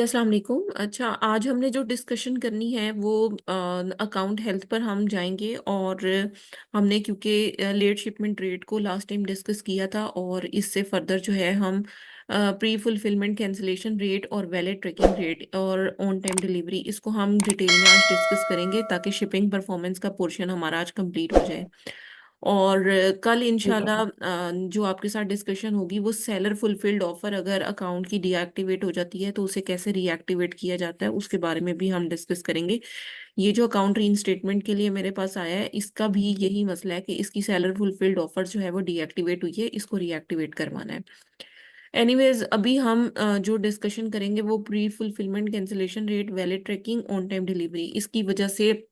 अस्सलाम वालेकुम। अच्छा, आज हमने जो डिस्कशन करनी है वो अकाउंट हेल्थ पर हम जाएंगे। और हमने क्योंकि लेट शिपमेंट रेट को लास्ट टाइम डिस्कस किया था, और इससे फर्दर जो है हम प्री फुलफिलमेंट कैंसिलेशन रेट और वैलिड ट्रैकिंग रेट और ऑन टाइम डिलीवरी, इसको हम डिटेल में आज डिस्कस करेंगे ताकि शिपिंग परफॉर्मेंस का पोर्शन हमारा आज कंप्लीट हो जाए। और कल ठीक है। इंशाल्लाह जो आपके साथ डिस्कशन होगी वो सेलर फुलफिल्ड ऑफर अगर अकाउंट की डीएक्टिवेट हो जाती है तो उसे कैसे रीएक्टिवेट किया जाता है उसके बारे में भी हम डिस्कस करेंगे। ये जो अकाउंट रीइंस्टेटमेंट के लिए मेरे पास आया है, इसका भी यही मसला है कि इसकी सेलर फुलफिल्ड ऑफर जो है वो डीएक्टिवेट हुई है, इसको रीएक्टिवेट करवाना है। एनीवेज, अभी हम जो डिस्कशन करेंगे वो pre fulfilment cancellation rate, valid tracking, on time delivery. इसकी वजह से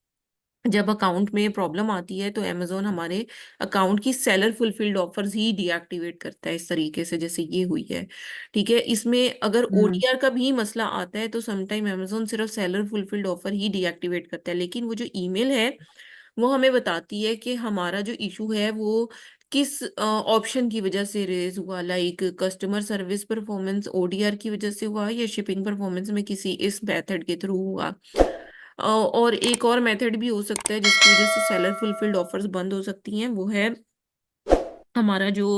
जब अकाउंट में प्रॉब्लम आती है तो अमेजोन हमारे अकाउंट की सेलर फुलफिल्ड ऑफर्स ही डीएक्टिवेट करता है, इस तरीके से जैसे ये हुई है। ठीक है, इसमें अगर हम्म। ओडीआर का भी मसला आता है तो समटाइम अमेजोन सिर्फ सेलर फुलफिल्ड ऑफर ही डीएक्टिवेट करता है, लेकिन वो जो ईमेल है वो हमें बताती है कि हमारा जो इशू है वो किस ऑप्शन की वजह से रेज हुआ, like customer service performance ODR की वजह से हुआ या शिपिंग परफॉर्मेंस में किसी इस मेथड के थ्रू हुआ। और एक और मेथड भी हो सकता है जिसकी वजह से सेलर फुलफिल्ड ऑफर्स बंद हो सकती हैं, वो है हमारा जो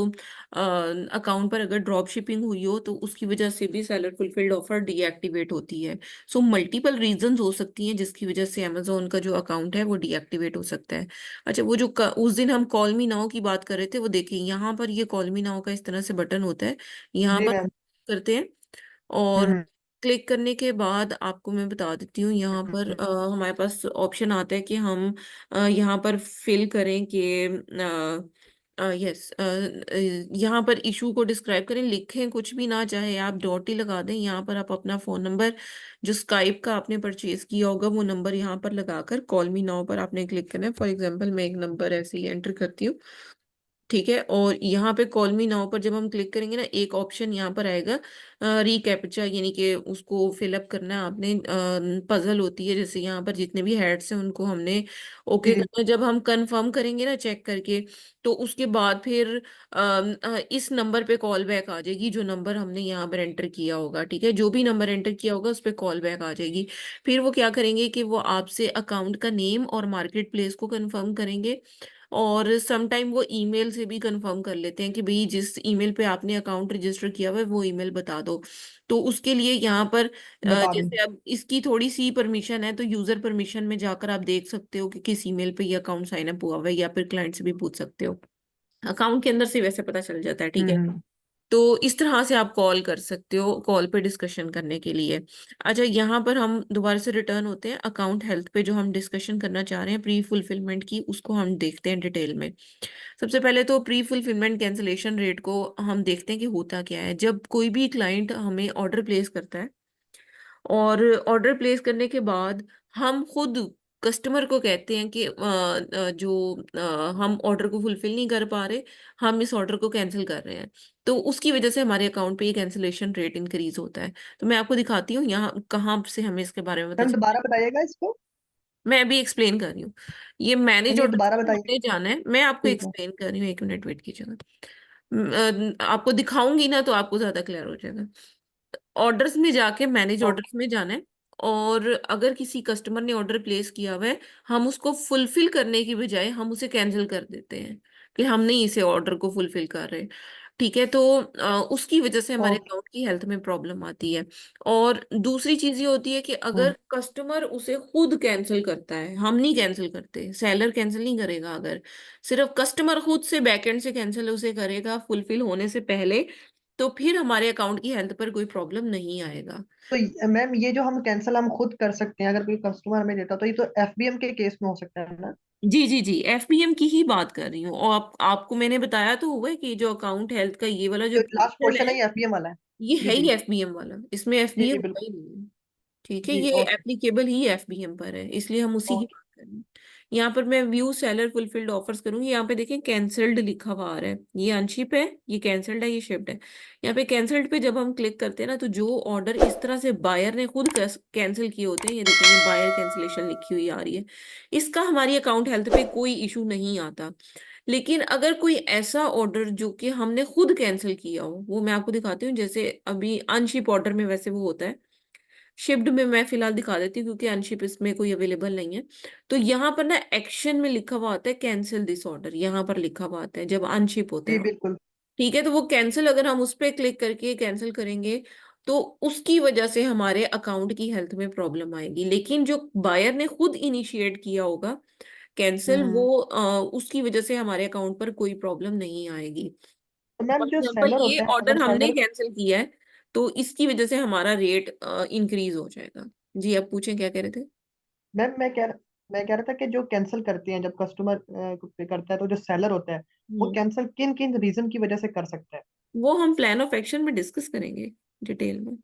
अकाउंट पर अगर ड्रॉप शिपिंग हुई हो तो उसकी वजह से भी सेलर फुलफिल्ड ऑफर डीएक्टिवेट होती है। सो मल्टीपल रीजंस हो सकती हैं जिसकी वजह से अमेजोन का जो अकाउंट है वो डीएक्टिवेट हो सकता है। अच्छा, वो जो उस दिन हम कॉल मी नाउ की बात कर रहे थे, वो देखिए यहाँ पर ये कॉल मी नाउ का इस तरह से बटन होता है, यहाँ जी पर मैम। करते हैं और हम्म। क्लिक करने के बाद आपको मैं बता देती हूँ, यहाँ पर हम्म। हमारे पास ऑप्शन आता है कि हम यहाँ पर फिल करें कि यस, यहाँ पर इशू को डिस्क्राइब करें, लिखें कुछ भी ना, चाहे आप डॉट ही लगा दें। यहाँ पर आप अपना फोन नंबर जो स्काइप का आपने परचेज किया होगा वो नंबर यहाँ पर लगाकर कॉल मी नाउ पर आपने क्लिक करना है। फॉर एग्जांपल मैं एक नंबर ऐसे ही एंटर करती हूँ। ठीक है, और यहाँ पे कॉल मी नाउ पर जब हम क्लिक करेंगे ना, एक ऑप्शन यहाँ पर आएगा रीकैप्चा, यानी कि उसको फिलअप करना है आपने। पजल होती है, जैसे यहाँ पर जितने भी हेड्स हैं उनको हमने ओके जी। करना है। जब हम कंफर्म करेंगे ना चेक करके, तो उसके बाद फिर इस नंबर पे कॉल बैक आ जाएगी, जो नंबर हमने यहाँ पर एंटर किया होगा। ठीक है, जो भी नंबर एंटर किया होगा उस पर कॉल बैक आ जाएगी। फिर वो क्या करेंगे कि वो आपसे अकाउंट का नेम और मार्केट प्लेस को कंफर्म करेंगे, और समटाइम वो ईमेल से भी कंफर्म कर लेते हैं कि भाई जिस ईमेल पे आपने अकाउंट रजिस्टर किया हुआ है वो ईमेल बता दो। तो उसके लिए यहाँ पर बता दूँ। जैसे अब इसकी थोड़ी सी परमिशन है, तो यूजर परमिशन में जाकर आप देख सकते हो कि किस ईमेल पे ये अकाउंट साइन अप हुआ हुआ है, या फिर क्लाइंट से भी पूछ सकते हो। अकाउंट के अंदर से वैसे पता चल जाता है। ठीक है, हम्म। तो इस तरह से आप कॉल कर सकते हो, कॉल पे डिस्कशन करने के लिए। अच्छा, यहाँ पर हम दोबारा से रिटर्न होते हैं अकाउंट हेल्थ पे, जो हम डिस्कशन करना चाह रहे हैं प्री फुलफिलमेंट की, उसको हम देखते हैं डिटेल में। सबसे पहले तो प्री फुलफिलमेंट कैंसिलेशन रेट को हम देखते हैं कि होता क्या है। जब कोई भी क्लाइंट हमें ऑर्डर प्लेस करता है, और ऑर्डर प्लेस करने के बाद हम खुद कस्टमर को कहते हैं कि जो हम ऑर्डर को फुलफिल नहीं कर पा रहे, हम इस ऑर्डर को कैंसिल कर रहे हैं, तो उसकी वजह से हमारे अकाउंट पे ये कैंसिलेशन रेट इंक्रीज होता है। तो मैं आपको दिखाती हूँ यहाँ कहाँ से हमें इसके बारे में पता मैम चलता दोबारा है। बताइएगा इसको। मैं अभी एक्सप्लेन कर रही हूँ। ये मैनेज नहीं, ऑर्डर दोबारा में बताइए। हमने जाना है, मैं आपको ठीक है। एक्सप्लेन कर रही हूँ, एक मिनट वेट कीजिएगा। आपको दिखाऊंगी ना तो आपको ज्यादा क्लियर हो जाएगा। ऑर्डर्स में जाके मैनेज ऑर्डर्स ओके। में जाना है, और अगर किसी कस्टमर ने ऑर्डर प्लेस किया हुआ है, हम उसको फुलफिल करने की बजाय हम उसे कैंसिल कर देते हैं कि हम नहीं इसे ऑर्डर को फुलफिल कर रहे। ठीक है, तो उसकी वजह से हमारे ओके। अकाउंट की हेल्थ में प्रॉब्लम आती है। और दूसरी चीज ये होती है कि हम्म। अगर कस्टमर उसे खुद कैंसिल करता है, हम नहीं कैंसिल करते, सेलर कैंसिल नहीं करेगा, अगर सिर्फ कस्टमर खुद से बैकएंड से कैंसिल उसे करेगा फुलफिल होने से पहले, तो फिर हमारे अकाउंट की हेल्थ पर कोई प्रॉब्लम नहीं आएगा। तो मैम ये जो हम कैंसिल हम खुद कर सकते हैं अगर कोई कस्टमर हमें देता, तो ये तो एफबीएम के केस में हो सकता है ना? जी जी जी, एफबीएम की ही बात कर रही हूँ। और आपको मैंने बताया तो हुआ है कि जो अकाउंट हेल्थ का ये वाला जो जो लास्ट पोर्शन पोर्शन है, है ये एफबीएम वाला है। ये जी है ही जी। एफबीएम वाला, इसमें जी एफबीएम जी होगा बिल्कुल। ही नहीं है। ठीक है, जी ये ओके। एप्लीकेबल ही एफबीएम पर है, इसलिए हम उसी की ओके। बात कर रहे हैं। यहाँ पर मैं व्यू सेलर फुलफिल्ड ऑफर्स करूंगी, यहाँ पे देखें कैंसल्ड लिखा हुआ आ रहा है, ये अनशिप है, ये कैंसल्ड है, ये शिफ्ट है। यहाँ पे कैंसल्ड पे जब हम क्लिक करते हैं ना, तो जो ऑर्डर इस तरह से बायर ने खुद कैंसिल किए होते हैं, ये देखेंगे बायर कैंसिलेशन लिखी हुई आ रही है, इसका हमारी अकाउंट हेल्थ पे कोई इशू नहीं आता। लेकिन अगर कोई ऐसा ऑर्डर जो कि हमने खुद कैंसिल किया हो, वो मैं आपको दिखाती हूँ। जैसे अभी अनशिप ऑर्डर में वैसे वो होता है, शिप्ड में मैं फिलहाल दिखा देती हूँ क्योंकि अनशिप इसमें कोई अवेलेबल नहीं है। तो यहाँ पर ना एक्शन में लिखा हुआ आता है कैंसिल दिस ऑर्डर, यहाँ पर लिखा हुआ आता है जब अनशिप होता जी है। बिल्कुल। ठीक है, तो वो कैंसिल अगर हम उस पर क्लिक करके कैंसिल करेंगे तो उसकी वजह से हमारे अकाउंट की हेल्थ में प्रॉब्लम आएगी। लेकिन जो बायर ने खुद इनिशिएट किया होगा कैंसिल, हम्म। वो उसकी वजह से हमारे अकाउंट पर कोई प्रॉब्लम नहीं आएगी। तो फॉर मैम जो एग्जाम्पल सेलर ये होता है, अगर ऑर्डर हमने सेलर, कैंसिल किया है तो इसकी वजह से हमारा रेट इंक्रीज हो जाएगा। जी आप पूछें क्या कह रहे थे। मैम मैं कह रहा था कि जो कैंसिल करते हैं, जब कस्टमर पे करता है, तो जो सेलर होता है वो हम्म, कैंसिल किन किन रीजन की वजह से कर सकता है? वो हम प्लान ऑफ एक्शन में डिस्कस करेंगे डिटेल में।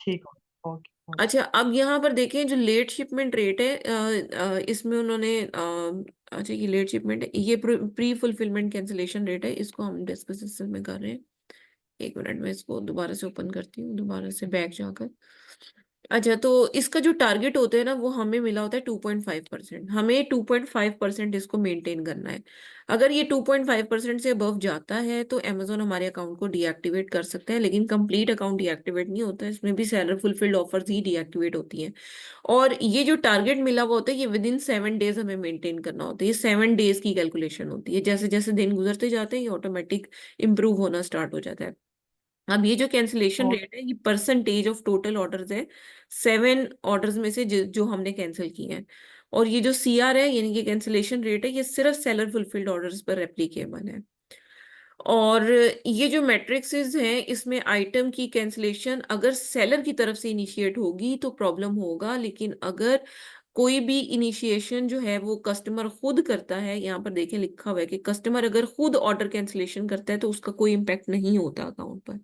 ठीक है, ओके ओके। अच्छा, अब यहाँ पर देखें जो लेट शिपमेंट रेट है, इसमें उन्होंने अच्छा ये लेट शिपमेंट है, ये प्री फुलफिलमेंट कैंसिलेशन रेट है, इसको हम डिस्कस इस में कर रहे हैं। एक मिनट में इसको दोबारा से ओपन करती हूँ, दोबारा से बैक जाकर। अच्छा, तो इसका जो टारगेट होता है ना वो हमें मिला होता है 2.5%। हमें 2.5% इसको मेंटेन करना है। अगर ये 2.5% से अबव जाता है तो अमेजोन हमारे अकाउंट को डीएक्टिवेट कर सकता है, लेकिन कंप्लीट अकाउंट डीएक्टिवेट नहीं होता है, इसमें भी सेलर फुलफिल्ड ऑफर्स ही डीएक्टिवेट होती हैं। और ये जो टारगेट मिला हुआ होता है ये विद इन 7 डेज हमें मेंटेन करना होता है। ये 7 डेज की कैलकुलेशन होती है, जैसे जैसे दिन गुजरते जाते हैं ये ऑटोमेटिक इंप्रूव होना स्टार्ट हो जाता है। अब ये जो कैंसिलेशन ओके। रेट है ये परसेंटेज ऑफ टोटल ऑर्डर्स है, 7 ऑर्डर्स में से जो हमने कैंसिल किए हैं। और ये जो सीआर है यानी कि कैंसिलेशन रेट है, ये सिर्फ सेलर फुलफिल्ड ऑर्डर्स पर एप्लीकेबल है। और ये जो मैट्रिक्सेस हैं इसमें आइटम की कैंसिलेशन अगर सेलर की तरफ से इनिशिएट होगी तो प्रॉब्लम होगा, लेकिन अगर कोई भी इनिशिएशन जो है वो कस्टमर खुद करता है, यहाँ पर देखें लिखा हुआ है कि कस्टमर अगर खुद ऑर्डर कैंसिलेशन करता है तो उसका कोई इम्पैक्ट नहीं होता अकाउंट पर।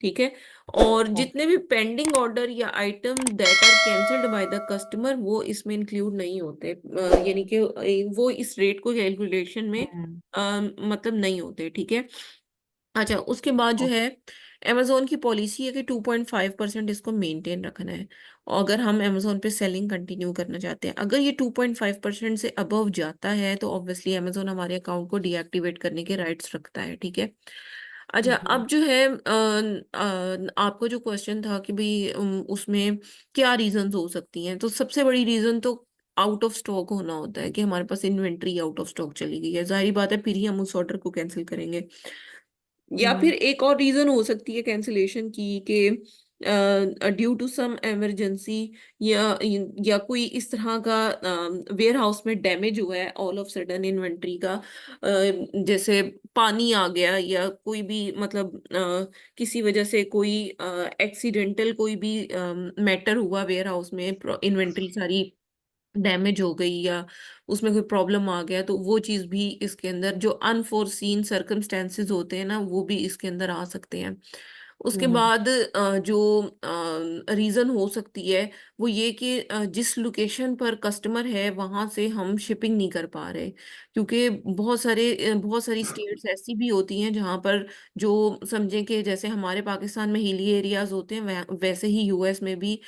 ठीक है। और ओके। जितने भी पेंडिंग ऑर्डर या item that are cancelled by the customer वो इसमें इंक्लूड नहीं होते, यानी कि वो इस रेट को कैलकुलेशन में हम्म। मतलब नहीं होते। ठीक है। अच्छा, उसके बाद जो ओके। है अमेजोन की पॉलिसी है कि 2.5% इसको मेंटेन रखना है। और अगर हम अमेजोन पे सेलिंग कंटिन्यू करना चाहते हैं, अगर ये 2.5% से अबव जाता है तो ऑब्वियसली अमेजोन हमारे अकाउंट को डीएक्टिवेट करने के राइट्स रखता है। ठीक है। अच्छा, हम्म। अब जो है आपको जो क्वेश्चन था कि भाई उसमें क्या रीजंस हो सकती हैं, तो सबसे बड़ी रीजन तो आउट ऑफ स्टॉक होना होता है कि हमारे पास इन्वेंट्री आउट ऑफ स्टॉक चली गई है, जाहिर बात है फिर ही हम उस ऑर्डर को कैंसिल करेंगे। या फिर हम्म। एक और रीजन हो सकती है कैंसिलेशन की कि ड्यू टू सम इमरजेंसी, या या कोई इस तरह का वेयर हाउस में डैमेज हुआ है ऑल ऑफ सडन इन्वेंट्री का, जैसे पानी आ गया या कोई भी मतलब किसी वजह से कोई एक्सीडेंटल कोई भी मैटर हुआ वेयर हाउस में, इन्वेंट्री सारी डैमेज हो गई या उसमें कोई प्रॉब्लम आ गया, तो वो चीज भी इसके अंदर, जो अनफोर्सीन सर्कमस्टेंसेस होते हैं ना वो भी इसके अंदर आ सकते हैं। उसके हम्म। बाद जो रीजन हो सकती है वो ये कि जिस लोकेशन पर कस्टमर है वहां से हम शिपिंग नहीं कर पा रहे, क्योंकि बहुत सारी स्टेट्स ऐसी भी होती हैं जहां पर, जो समझें कि जैसे हमारे पाकिस्तान में हिली एरियाज होते हैं वैसे ही यूएस में भी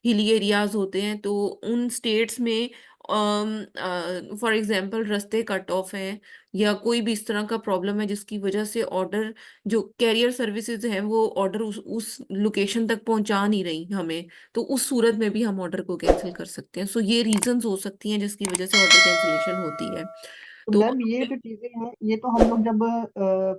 हिली एरियाज होते हैं। तो उन स्टेट्स में फॉर एग्जांपल रास्ते कट ऑफ हैं या कोई भी इस तरह का प्रॉब्लम है जिसकी वजह से ऑर्डर, जो कैरियर सर्विसेज हैं वो ऑर्डर उस लोकेशन तक पहुंचा नहीं रही हमें, तो उस सूरत में भी हम ऑर्डर को कैंसिल कर सकते हैं। सो ये रीजंस हो सकती हैं जिसकी वजह से ऑर्डर कैंसिलेशन होती है। तो तो मैम ये जो चीजें हैं, ये तो हम लोग जब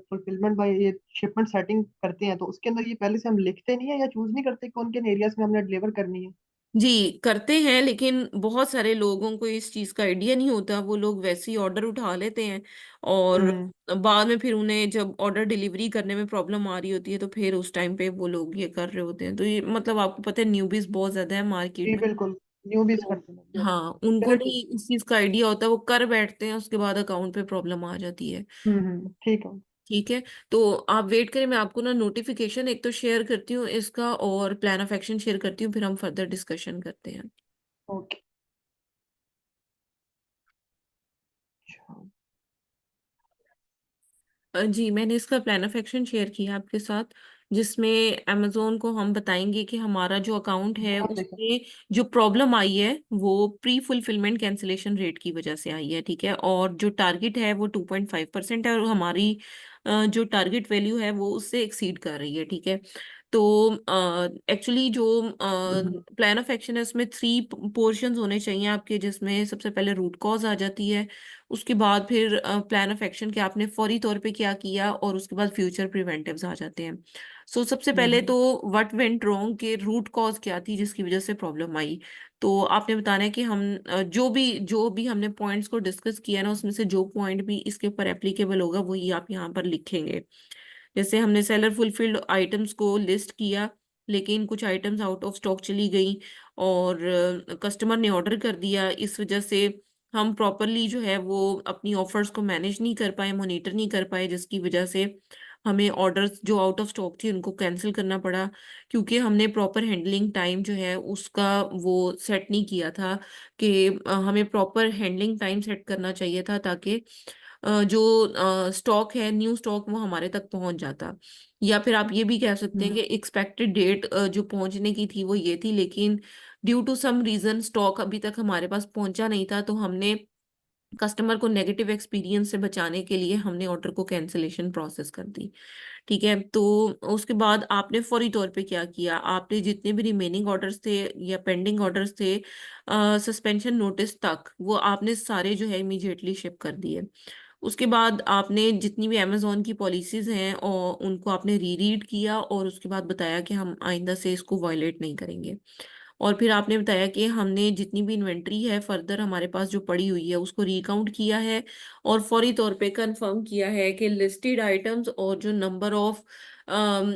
फुलफिलमेंट बाय ये शिपमेंट सेटिंग करते हैं, तो उसके अंदर ये पहले से हम लिखते नहीं है या चूज नहीं करते कौन किन एरियाज में हमने डिलीवर करनी है? जी करते हैं, लेकिन बहुत सारे लोगों को इस चीज का आइडिया नहीं होता, वो लोग वैसे ही ऑर्डर उठा लेते हैं और हम्म। बाद में फिर उन्हें जब ऑर्डर डिलीवरी करने में प्रॉब्लम आ रही होती है तो फिर उस टाइम पे वो लोग ये कर रहे होते हैं। तो ये मतलब आपको पता है न्यूबीज बहुत ज्यादा है मार्केट जी में। बिल्कुल। न्यू भी तो करते हैं, यस। हाँ, उनको चलिए ठीक। नहीं इस चीज का आइडिया होता है, वो कर बैठते हैं उसके बाद अकाउंट पे प्रॉब्लम आ जाती है। ठीक है। ठीक है। तो आप वेट करें, मैं आपको ना नोटिफिकेशन एक तो शेयर करती हूँ इसका और प्लान ऑफ एक्शन शेयर करती हूँ, फिर हम फर्दर डिस्कशन करते हैं। ओके। अच्छा। जी मैंने इसका प्लान ऑफ एक्शन शेयर किया आपके साथ, जिसमें अमेजोन को हम बताएंगे कि हमारा जो अकाउंट है हाँ देखा। उसमें जो प्रॉब्लम आई है वो प्री फुलफिलमेंट कैंसिलेशन रेट की वजह से आई है। ठीक है। और जो टारगेट है वो 2.5% है और हमारी जो टारगेट वैल्यू है वो उससे एक्सीड कर रही है। ठीक है। तो एक्चुअली जो प्लान ऑफ एक्शन है उसमें 3 पोर्शंस होने चाहिए आपके, जिसमें सबसे पहले रूट कॉज आ जाती है, उसके बाद फिर प्लान ऑफ एक्शन के आपने फौरी तौर पे क्या किया, और उसके बाद फ्यूचर प्रिवेंटिव्स आ जाते हैं। सो सबसे पहले तो व्हाट वेंट रॉन्ग के रूट कॉज क्या थी जिसकी वजह से प्रॉब्लम आई। तो आपने बताना है कि हम जो भी हमने पॉइंट्स को डिस्कस किया ना, उसमें से जो पॉइंट भी इसके ऊपर एप्लीकेबल होगा वही आप यहाँ पर लिखेंगे। जैसे हमने सेलर फुलफिल्ड आइटम्स को लिस्ट किया, लेकिन कुछ आइटम्स आउट ऑफ स्टॉक चली गई, और कस्टमर ने ऑर्डर कर दिया, इस वजह से हम प्रॉपरली जो है वो अपनी ऑफर्स को मैनेज नहीं कर पाए, मॉनिटर नहीं कर पाए, जिसकी वजह से हमें ऑर्डर्स जो आउट ऑफ स्टॉक थी उनको कैंसिल करना पड़ा, क्योंकि हमने प्रॉपर हैंडलिंग टाइम जो है उसका वो सेट नहीं किया था, कि हमें प्रॉपर हैंडलिंग टाइम सेट करना चाहिए था, ताकि जो स्टॉक है, न्यू स्टॉक, वो हमारे तक पहुंच जाता। या फिर आप ये भी कह सकते हैं कि एक्सपेक्टेड डेट जो पहुंचने की थी वो ये थी, लेकिन due to some reason stock अभी तक हमारे पास पहुंचा नहीं था, तो हमने कस्टमर को नेगेटिव एक्सपीरियंस से बचाने के लिए हमने ऑर्डर को कैंसिलेशन प्रोसेस कर दी। ठीक है, तो उसके बाद आपने फौरी तौर पे क्या किया, आपने जितने भी रिमेनिंग ऑर्डर्स थे या पेंडिंग ऑर्डर्स थे सस्पेंशन नोटिस तक, वो आपने सारे जो है इमीडिएटली शिप कर दिए। उसके बाद आपने जितनी भी अमेजोन की पॉलिसीज हैं और उनको आपने रीरीड किया, और उसके बाद बताया कि हम आइंदा से इसको वायलेट नहीं करेंगे। और फिर आपने बताया कि हमने जितनी भी इन्वेंट्री है फर्दर हमारे पास जो पड़ी हुई है उसको रीकाउंट किया है, और फौरी तौर पे कंफर्म किया है कि लिस्टेड आइटम्स और जो नंबर ऑफ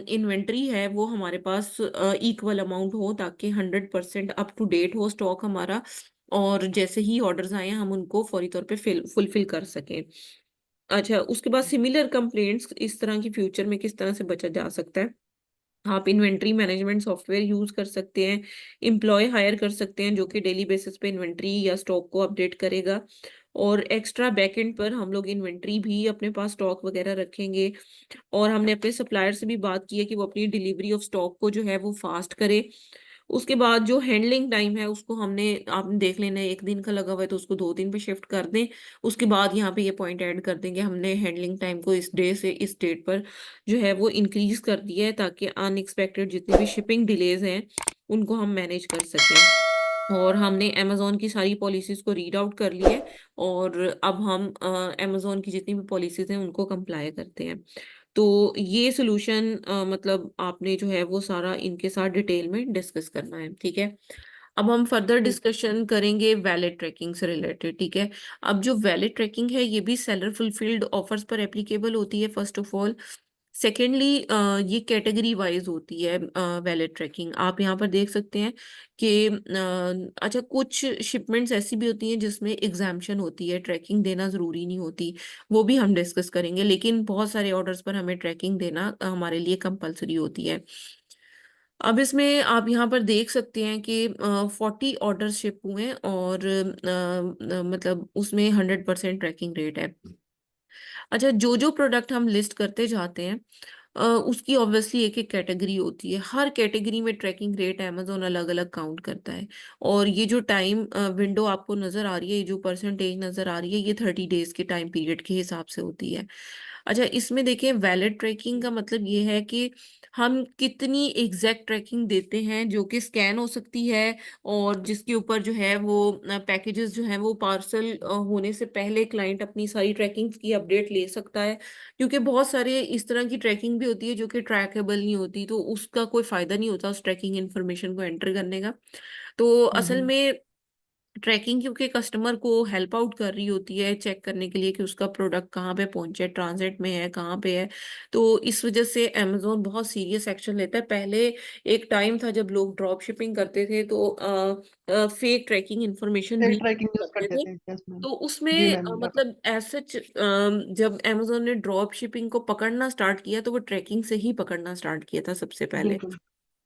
इन्वेंट्री है वो हमारे पास इक्वल अमाउंट हो, ताकि 100% अप टू डेट हो स्टॉक हमारा, और जैसे ही ऑर्डर्स आए हम उनको फौरी तौर पे फुलफिल कर सकें। अच्छा, उसके बाद सिमिलर कंप्लेंट्स इस तरह की फ्यूचर में किस तरह से बचा जा सकता है। आप इन्वेंट्री मैनेजमेंट सॉफ्टवेयर यूज कर सकते हैं, एम्प्लॉय हायर कर सकते हैं जो कि डेली बेसिस पे इन्वेंट्री या स्टॉक को अपडेट करेगा, और एक्स्ट्रा बैकएंड पर हम लोग इन्वेंट्री भी अपने पास स्टॉक वगैरह रखेंगे। और हमने अपने सप्लायर से भी बात की है कि वो अपनी डिलीवरी ऑफ स्टॉक को जो है वो फास्ट करे। उसके बाद जो हैंडलिंग टाइम है उसको आपने देख लेना है, 1 दिन का लगा हुआ है तो उसको 2 दिन पे शिफ्ट कर दें। उसके बाद यहाँ पे ये पॉइंट ऐड कर देंगे, हमने हैंडलिंग टाइम को इस डे से इस डेट पर जो है वो इंक्रीज कर दिया है, ताकि अनएक्सपेक्टेड जितनी भी शिपिंग डिलेज हैं उनको हम मैनेज कर सकें। और हमने अमेजोन की सारी पॉलिसीज को रीड आउट कर लिया है, और अब हम अमेजोन की जितनी भी पॉलिसीज हैं उनको कंप्लाई करते हैं। तो ये सोल्यूशन मतलब आपने जो है वो सारा इनके साथ डिटेल में डिस्कस करना है। ठीक है, अब हम फर्दर ठीक। डिस्कशन करेंगे वैलिड ट्रैकिंग से रिलेटेड। ठीक है, अब जो वैलिड ट्रैकिंग है ये भी सेलर फुलफिल्ड ऑफर्स पर एप्लीकेबल होती है फर्स्ट ऑफ ऑल। सेकेंडली ये कैटेगरी वाइज होती है वैलिड ट्रैकिंग। आप यहाँ पर देख सकते हैं कि अच्छा, कुछ शिपमेंट्स ऐसी भी होती हैं जिसमें एग्जाम्पशन होती है, ट्रैकिंग देना जरूरी नहीं होती, वो भी हम डिस्कस करेंगे, लेकिन बहुत सारे ऑर्डर्स पर हमें ट्रैकिंग देना हमारे लिए कंपलसरी होती है। अब इसमें आप यहाँ पर देख सकते हैं कि 40 ऑर्डर शिप हुए हैं, और मतलब उसमें 100% ट्रैकिंग रेट है। अच्छा, जो जो प्रोडक्ट हम लिस्ट करते जाते हैं उसकी ऑब्वियसली एक एक कैटेगरी होती है, हर कैटेगरी में ट्रैकिंग रेट अमेजोन अलग अलग काउंट करता है। और ये जो टाइम विंडो आपको नजर आ रही है, ये जो परसेंटेज नजर आ रही है, ये 30 डेज के टाइम पीरियड के हिसाब से होती है। अच्छा, इसमें देखिए वैलिड ट्रैकिंग का मतलब ये है कि हम कितनी एग्जैक्ट ट्रैकिंग देते हैं जो कि स्कैन हो सकती है, और जिसके ऊपर जो है वो पैकेजेस जो है वो पार्सल होने से पहले क्लाइंट अपनी सारी ट्रैकिंग की अपडेट ले सकता है। क्योंकि बहुत सारे इस तरह की ट्रैकिंग भी होती है जो कि ट्रैकेबल नहीं होती, तो उसका कोई फायदा नहीं होता उस ट्रैकिंग इन्फॉर्मेशन को एंटर करने का। तो असल हम्म। में ट्रैकिंग क्योंकि कस्टमर को हेल्प आउट कर रही होती है चेक करने के लिए कि उसका प्रोडक्ट कहाँ पे पहुंचे, ट्रांजिट में है, कहाँ पे है, तो इस वजह से अमेजोन बहुत सीरियस एक्शन लेता है। पहले एक टाइम था जब लोग ड्रॉप शिपिंग करते थे तो फेक ट्रैकिंग इंफॉर्मेशन सेल भी ट्रैकिंग यूज करते करते थे। थे, यस मैम। तो जी उसमें मैम, मतलब सच जब अमेजोन ने ड्रॉप शिपिंग को पकड़ना स्टार्ट किया तो वो ट्रैकिंग से ही पकड़ना स्टार्ट किया था सबसे पहले। बिल्कुल।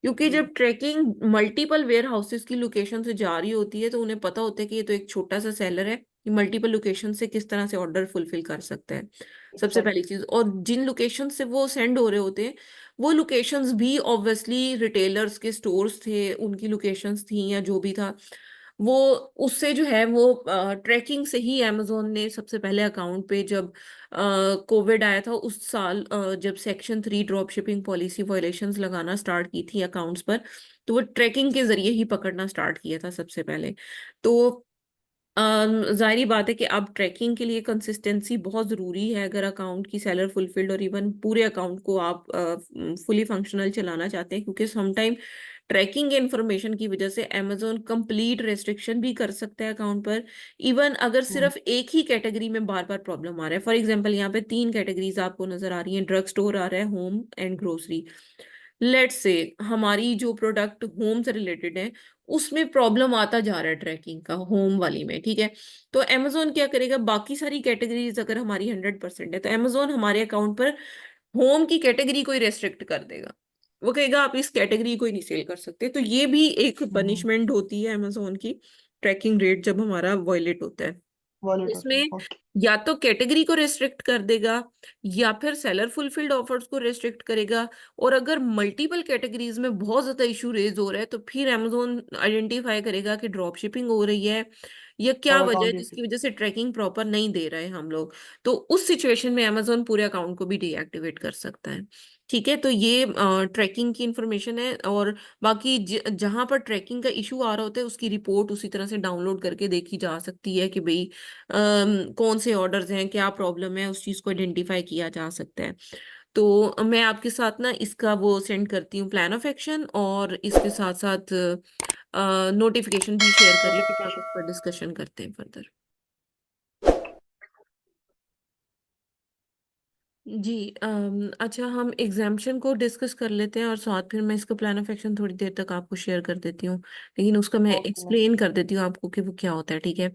क्योंकि जी। जब ट्रैकिंग मल्टीपल वेयर हाउसेस की लोकेशन से जा रही होती है तो उन्हें पता होता है कि ये तो एक छोटा सा सेलर है, ये मल्टीपल लोकेशन से किस तरह से ऑर्डर फुलफिल कर सकता है, सबसे पहली एग्जैक्टली। चीज। और जिन लोकेशन से वो सेंड हो रहे होते हैं वो लोकेशंस भी ऑब्वियसली रिटेलर्स के स्टोर्स थे, उनकी लोकेशंस थी या जो भी था। वो उससे जो है वो ट्रैकिंग से ही अमेजोन ने सबसे पहले अकाउंट पे, जब कोविड आया था उस साल, जब section 3 drop shipping policy violations लगाना स्टार्ट की थी अकाउंट्स पर, तो वो ट्रैकिंग के जरिए ही पकड़ना स्टार्ट किया था सबसे पहले। तो जाहिर बात है कि अब ट्रैकिंग के लिए कंसिस्टेंसी बहुत ज़रूरी है। अगर अकाउंट की सेलर फुलफिल्ड और इवन पूरे अकाउंट को आप फुली फंक्शनल चलाना चाहते हैं, क्योंकि समटाइम ट्रैकिंग इन्फॉर्मेशन की वजह से अमेजोन कंप्लीट रेस्ट्रिक्शन भी कर सकता है अकाउंट पर। इवन अगर हम्म, सिर्फ एक ही कैटेगरी में बार बार प्रॉब्लम आ रहा है, फॉर एग्जांपल यहाँ पे 3 कैटेगरीज आपको नजर आ रही हैं, ड्रग स्टोर आ रहा है, home and grocery. Let's say हमारी जो प्रोडक्ट होम से रिलेटेड है उसमें प्रॉब्लम आता जा रहा है ट्रैकिंग का, होम वाली में, ठीक है। तो अमेजोन क्या करेगा, बाकी सारी कैटेगरीज अगर हमारी 100% है, तो अमेजोन हमारे अकाउंट पर होम की कैटेगरी को ही रेस्ट्रिक्ट कर देगा। वो कहेगा आप इस कैटेगरी को ही नहीं सेल कर सकते। तो ये भी एक हम्म, पनिशमेंट होती है अमेजोन की, ट्रैकिंग रेट जब हमारा वायलेट होता है। वॉलेट होता है, इसमें ओके। या तो कैटेगरी को रिस्ट्रिक्ट कर देगा, या फिर सेलर फुलफिल्ड ऑफर्स को रिस्ट्रिक्ट करेगा। और अगर मल्टीपल कैटेगरीज में बहुत ज्यादा इशू रेज हो रहा है, तो फिर अमेजोन आइडेंटिफाई करेगा कि ड्रॉप शिपिंग हो रही है, या क्या और वजह है अकाउंट जिसकी डिटेल। वजह से ट्रैकिंग प्रॉपर नहीं दे रहे हैं हम लोग। तो उस सिचुएशन में अमेजोन पूरे अकाउंट को भी डीएक्टिवेट कर सकता है। ठीक है, तो ये ट्रैकिंग की इंफॉर्मेशन है। और बाकी जहां पर ट्रैकिंग का इशू आ रहा होता है उसकी रिपोर्ट उसी तरह से डाउनलोड करके देखी जा सकती है कि भाई कौन से ऑर्डर्स हैं, क्या प्रॉब्लम है, उस चीज को आइडेंटिफाई किया जा सकता है। तो मैं आपके साथ ना इसका वो सेंड करती हूँ प्लान ऑफ एक्शन, और इसके साथ साथ नोटिफिकेशन भी शेयर कर लेते हैं, आप नोटिफिकेशन। उस पर डिस्कशन करते हैं फर्दर। जी। अच्छा, हम एग्जाम्शन को डिस्कस कर लेते हैं और साथ फिर मैं इसका प्लान ऑफ एक्शन थोड़ी देर तक आपको शेयर कर देती हूँ, लेकिन उसका मैं ओके। एक्सप्लेन कर देती हूँ आपको कि वो क्या होता है, ठीक है।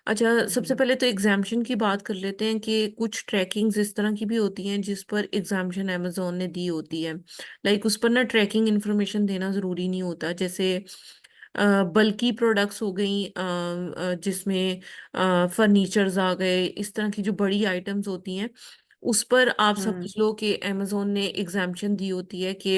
अच्छा, सबसे हम्म, पहले तो एग्जाम्शन की बात कर लेते हैं कि कुछ ट्रैकिंग्स इस तरह की भी होती हैं जिस पर एग्जाम्शन अमेजोन ने दी होती है। लाइक उस पर ना ट्रैकिंग इन्फॉर्मेशन देना ज़रूरी नहीं होता। जैसे बल्कि प्रोडक्ट्स हो गई, जिसमें फर्नीचर्स आ गए, इस तरह की जो बड़ी आइटम्स होती हैं, उस पर आप हम्म, समझ लो कि अमेजोन ने एग्जाम्पशन दी होती है कि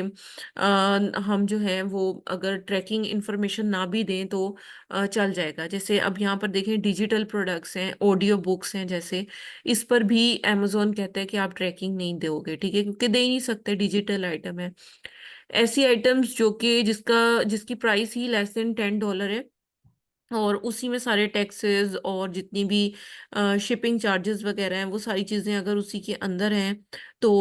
हम जो है वो अगर ट्रैकिंग इंफॉर्मेशन ना भी दें तो चल जाएगा। जैसे अब यहाँ पर देखें, डिजिटल प्रोडक्ट्स हैं, ऑडियो बुक्स हैं, जैसे इस पर भी अमेजोन कहता है कि आप ट्रैकिंग नहीं दोगे, ठीक है, क्योंकि दे ही नहीं सकते, डिजिटल आइटम है। ऐसी आइटम्स जो कि जिसकी प्राइस ही लेस देन $10 है, और उसी में सारे टैक्सेस और जितनी भी शिपिंग चार्जेस वगैरह हैं, वो सारी चीज़ें अगर उसी के अंदर हैं, तो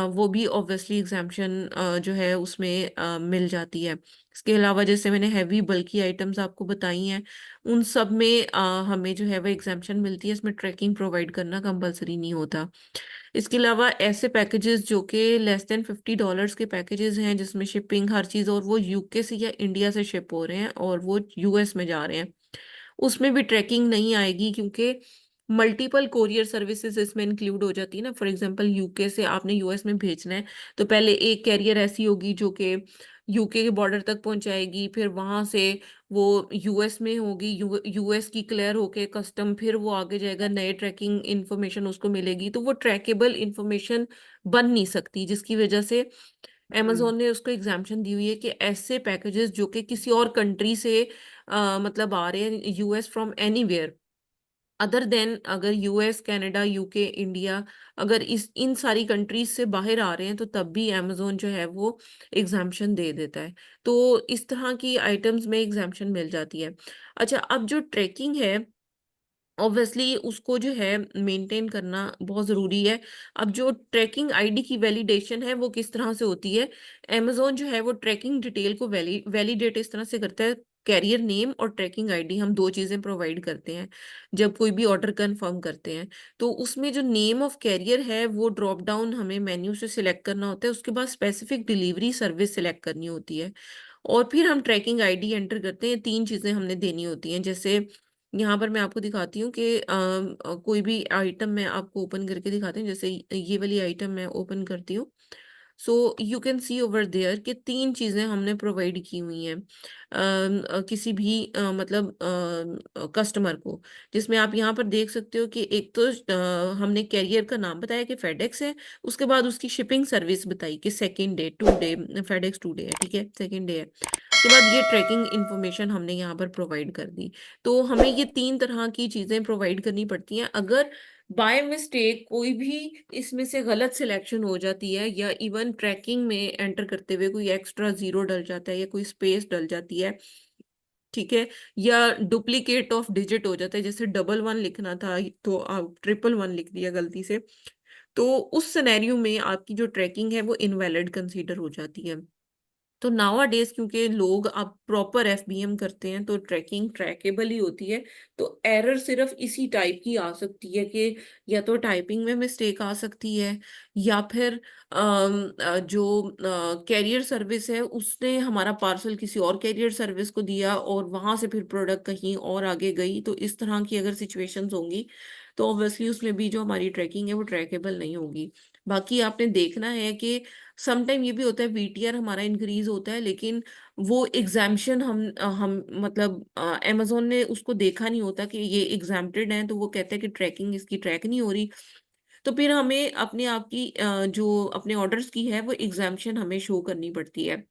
वो भी ऑब्वियसली एग्जाम्पशन जो है उसमें मिल जाती है। इसके अलावा जैसे मैंने हैवी बल्की आइटम्स आपको बताई हैं, उन सब में हमें जो है वो एग्जाम्पशन मिलती है, इसमें ट्रैकिंग प्रोवाइड करना कंपलसरी नहीं होता। इसके अलावा ऐसे पैकेजेस जो कि लेस देन $50 के पैकेजेस हैं, जिसमें शिपिंग हर चीज़, और वो यूके से या इंडिया से शिप हो रहे हैं और वो यूएस में जा रहे हैं, उसमें भी ट्रैकिंग नहीं आएगी, क्योंकि मल्टीपल कोरियर सर्विसेज इसमें इंक्लूड हो जाती है ना। फॉर एग्जांपल यूके से आपने यूएस में भेजना है, तो पहले एक कैरियर ऐसी होगी जो कि यूके के बॉर्डर तक पहुंचाएगी, फिर वहां से वो यूएस में होगी, यूएस की क्लियर होके कस्टम, फिर वो आगे जाएगा, नए ट्रैकिंग इन्फॉर्मेशन उसको मिलेगी, तो वो ट्रैकेबल इन्फॉर्मेशन बन नहीं सकती, जिसकी वजह से हम्म, अमेजोन ने उसको एग्जाम्पशन दी हुई है कि ऐसे पैकेजेस जो कि किसी और कंट्री से मतलब आ रहे हैं, US from anywhere other than, अगर यूएस, कनाडा, यूके, इंडिया, अगर इस इन सारी कंट्रीज से बाहर आ रहे हैं, तो तब भी अमेजोन जो है वो एग्जाम्पशन दे देता है। तो इस तरह की आइटम्स में एग्जाम्पशन मिल जाती है। अच्छा, अब जो ट्रैकिंग है, ऑब्वियसली उसको जो है मेंटेन करना बहुत ज़रूरी है। अब जो ट्रैकिंग आईडी की वैलिडेशन है वो किस तरह से होती है, अमेजोन जो है वो ट्रैकिंग डिटेल को वैलिडेट इस तरह से करता है, कैरियर नेम और ट्रैकिंग आईडी, हम दो चीज़ें प्रोवाइड करते हैं जब कोई भी ऑर्डर कंफर्म करते हैं। तो उसमें जो नेम ऑफ कैरियर है वो ड्रॉप डाउन हमें मेन्यू से सिलेक्ट करना होता है, उसके बाद स्पेसिफिक डिलीवरी सर्विस सिलेक्ट करनी होती है, और फिर हम ट्रैकिंग आईडी एंटर करते हैं। 3 चीज़ें हमने देनी होती हैं। जैसे यहाँ पर मैं आपको दिखाती हूँ कि कोई भी आइटम मैं आपको ओपन करके दिखाती हूँ। जैसे ये वाली आइटम मैं ओपन करती हूँ, so you can see over there कि तीन चीजें हमने प्रोवाइड की हुई हैं किसी भी मतलब कस्टमर को, जिसमें आप यहाँ पर देख सकते हो कि एक तो हमने कैरियर का नाम बताया कि फेडेक्स है, उसके बाद उसकी शिपिंग सर्विस बताई कि second day 2 day, FedEx 2 day है, ठीक है, सेकेंड डे है। उसके बाद ये ट्रैकिंग इन्फॉर्मेशन हमने यहाँ पर प्रोवाइड कर दी। तो हमें ये तीन तरह की चीजें प्रोवाइड करनी पड़ती हैं। अगर बाय मिस्टेक कोई भी इसमें से गलत सिलेक्शन हो जाती है, या इवन ट्रैकिंग में एंटर करते हुए कोई एक्स्ट्रा जीरो डल जाता है या कोई स्पेस डल जाती है, ठीक है, या डुप्लीकेट ऑफ डिजिट हो जाता है, जैसे डबल वन लिखना था तो आप ट्रिपल वन लिख दिया गलती से, तो उस सिनेरियो में आपकी जो ट्रैकिंग है वो इनवैलिड कंसीडर हो जाती है। तो नावा डेज क्योंकि लोग अब प्रॉपर एफबीएम करते हैं तो ट्रैकिंग ट्रैकेबल ही होती है। तो एरर सिर्फ इसी टाइप की आ सकती है कि या तो टाइपिंग में मिस्टेक आ सकती है, या फिर जो कैरियर सर्विस है उसने हमारा पार्सल किसी और कैरियर सर्विस को दिया और वहां से फिर प्रोडक्ट कहीं और आगे गई। तो इस तरह की अगर सिचुएशंस होंगी तो ऑब्वियसली उसमें भी जो हमारी ट्रैकिंग है वो ट्रैकेबल नहीं होगी। बाकी आपने देखना है कि समटाइम ये भी होता है वीटीआर हमारा इंक्रीज होता है, लेकिन वो एग्जाम्पशन हम मतलब अमेजोन ने उसको देखा नहीं होता कि ये एग्जाम्प्टेड है, तो वो कहते हैं कि ट्रैकिंग इसकी ट्रैक नहीं हो रही। तो फिर हमें अपने आप की जो अपने ऑर्डर्स की है वो एग्जाम्पशन हमें शो करनी पड़ती है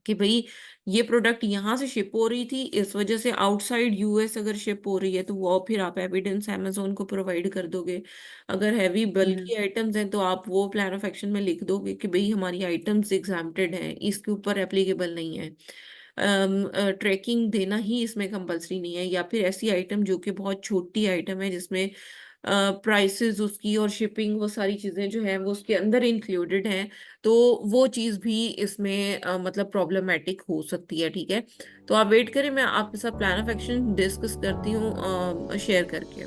कि भाई ये प्रोडक्ट यहाँ से शिप हो रही थी, इस वजह से आउटसाइड यूएस अगर शिप हो रही है तो वो फिर आप एविडेंस अमेजोन को प्रोवाइड कर दोगे। अगर हैवी हम्म। बल्की आइटम्स हैं तो आप वो प्लान ऑफ एक्शन में लिख दोगे कि भाई हमारी आइटम्स एग्जाम्प्टेड हैं, इसके ऊपर एप्लीकेबल नहीं है। ट्रैकिंग देना ही इसमें कंपलसरी नहीं है, या फिर ऐसी आइटम जो कि बहुत छोटी आइटम है जिसमें प्राइसेस उसकी और शिपिंग वो सारी चीजें जो है वो उसके अंदर इंक्लूडेड हैं, तो वो चीज भी इसमें मतलब प्रॉब्लमेटिक हो सकती है, ठीक है। तो आप वेट करें, मैं आपके साथ प्लान ऑफ एक्शन डिस्कस करती हूँ शेयर करके।